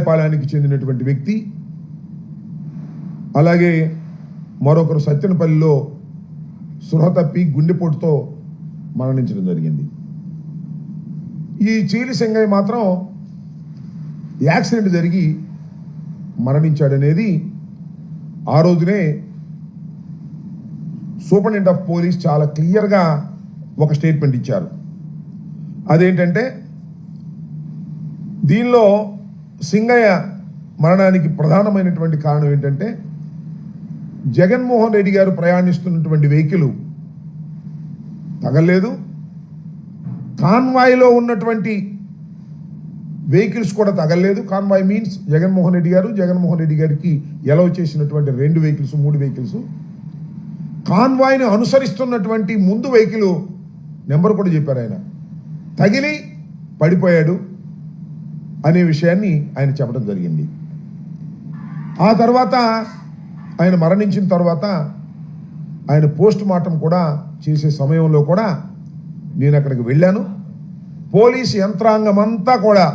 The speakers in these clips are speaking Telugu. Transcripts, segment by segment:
పాలానికి చెందినటువంటి వ్యక్తి, అలాగే మరొకరు సత్యనపల్లిలో సృహ తప్పి గుండెపోటుతో మరణించడం జరిగింది. ఈ చీలి సింగయ్య మాత్రం యాక్సిడెంట్ జరిగి మరణించాడనేది ఆ రోజునే సూపరింటెండెంట్ ఆఫ్ పోలీస్ చాలా క్లియర్గా ఒక స్టేట్మెంట్ ఇచ్చారు. అదేంటంటే, దీనిలో సింగయ్య మరణానికి ప్రధానమైనటువంటి కారణం ఏంటంటే, జగన్మోహన్ రెడ్డి గారు ప్రయాణిస్తున్నటువంటి వెహికల్ తగలేదు, కాన్వాయ్లో ఉన్నటువంటి వెహికల్స్ కూడా తగలేదు. కాన్వాయ్ మీన్స్ జగన్మోహన్ రెడ్డి గారికి ఎలవ్ చేసినటువంటి 2 వెహికల్స్ 3 వెహికల్స్, కాన్వాయ్ని అనుసరిస్తున్నటువంటి ముందు వెహికల్ నెంబర్ కూడా చెప్పారు. ఆయన తగిలి పడిపోయాడు అనే విషయాన్ని ఆయన చెప్పడం జరిగింది. ఆ తర్వాత ఆయన మరణించిన తర్వాత ఆయన పోస్ట్ మార్టం కూడా చేసే సమయంలో కూడా నేను అక్కడికి వెళ్ళాను. పోలీసు యంత్రాంగం అంతా కూడా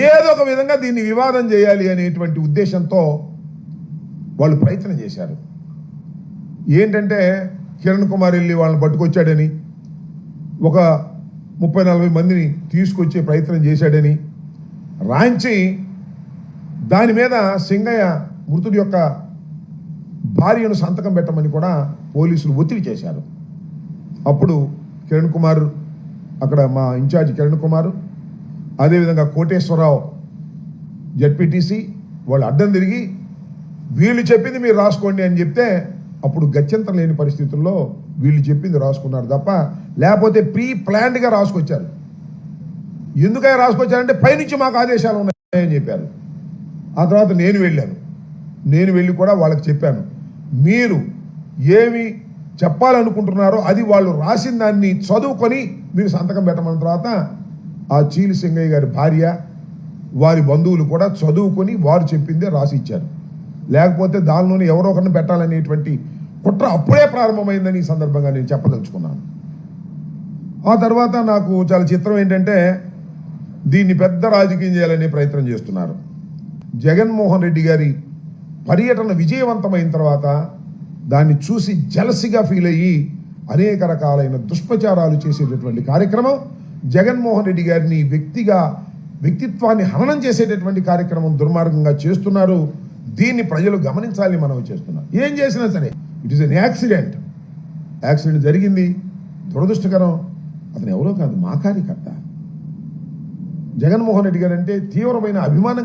ఏదో ఒక విధంగా దీన్ని వివాదం చేయాలి అనేటువంటి ఉద్దేశంతో వాళ్ళు ప్రయత్నం చేశారు. ఏంటంటే, కిరణ్ కుమార్ వెళ్ళి వాళ్ళని పట్టుకొచ్చాడని, ఒక 30-40 మందిని తీసుకొచ్చే ప్రయత్నం చేశాడని రాయించి, దాని మీద సింగయ్య మృతుడి యొక్క భార్యను సంతకం పెట్టమని కూడా పోలీసులు ఒత్తిడి చేశారు. అప్పుడు కిరణ్ కుమార్, అక్కడ మా ఇన్ఛార్జ్ కిరణ్ కుమార్, అదేవిధంగా కోటేశ్వరరావు జడ్పీటీసీ వాళ్ళు అడ్డం తిరిగి వీళ్ళు చెప్పింది మీరు రాసుకోండి అని చెప్తే, అప్పుడు గత్యంతరం లేని పరిస్థితుల్లో వీళ్ళు చెప్పింది రాసుకున్నారు తప్ప, లేకపోతే ప్రీ ప్లాన్డ్గా రాసుకొచ్చారు. ఎందుకని రాసుకొచ్చారంటే, పైనుంచి మాకు ఆదేశాలు ఉన్నాయని చెప్పారు. ఆ తర్వాత నేను వెళ్ళి కూడా వాళ్ళకి చెప్పాను, మీరు ఏమి చెప్పాలనుకుంటున్నారో అది వాళ్ళు రాసిన దాన్ని చదువుకొని మీరు సంతకం పెట్టమన్న తర్వాత ఆ చీలి సింగయ్య గారి భార్య, వారి బంధువులు కూడా చదువుకొని వారు చెప్పిందే రాసి ఇచ్చారు. లేకపోతే దానిలోనే ఎవరో ఒకరిని పెట్టాలనేటువంటి కుట్ర అప్పుడే ప్రారంభమైందని ఈ సందర్భంగా నేను చెప్పదలుచుకున్నాను. ఆ తర్వాత నాకు చాలా చిత్రం ఏంటంటే, దీన్ని పెద్ద రాజకీయం చేయాలనే ప్రయత్నం చేస్తున్నారు. జగన్మోహన్ రెడ్డి గారి పర్యటన విజయవంతమైన తర్వాత దాన్ని చూసి జలసిగా ఫీల్ అయ్యి అనేక రకాలైన దుష్ప్రచారాలు చేసేటటువంటి కార్యక్రమం, జగన్మోహన్ రెడ్డి గారిని వ్యక్తిత్వాన్ని హననం చేసేటటువంటి కార్యక్రమం దుర్మార్గంగా చేస్తున్నారు. దీన్ని ప్రజలు గమనించాలని మనం చేస్తున్నాం. ఏం చేసినా సరే ఇట్ ఈస్ ఎన్ యాక్సిడెంట్ జరిగింది, దురదృష్టకరం. అతను ఎవరో కాదు, మా కార్యకర్త. జగన్మోహన్ రెడ్డి గారు అంటే తీవ్రమైన అభిమానం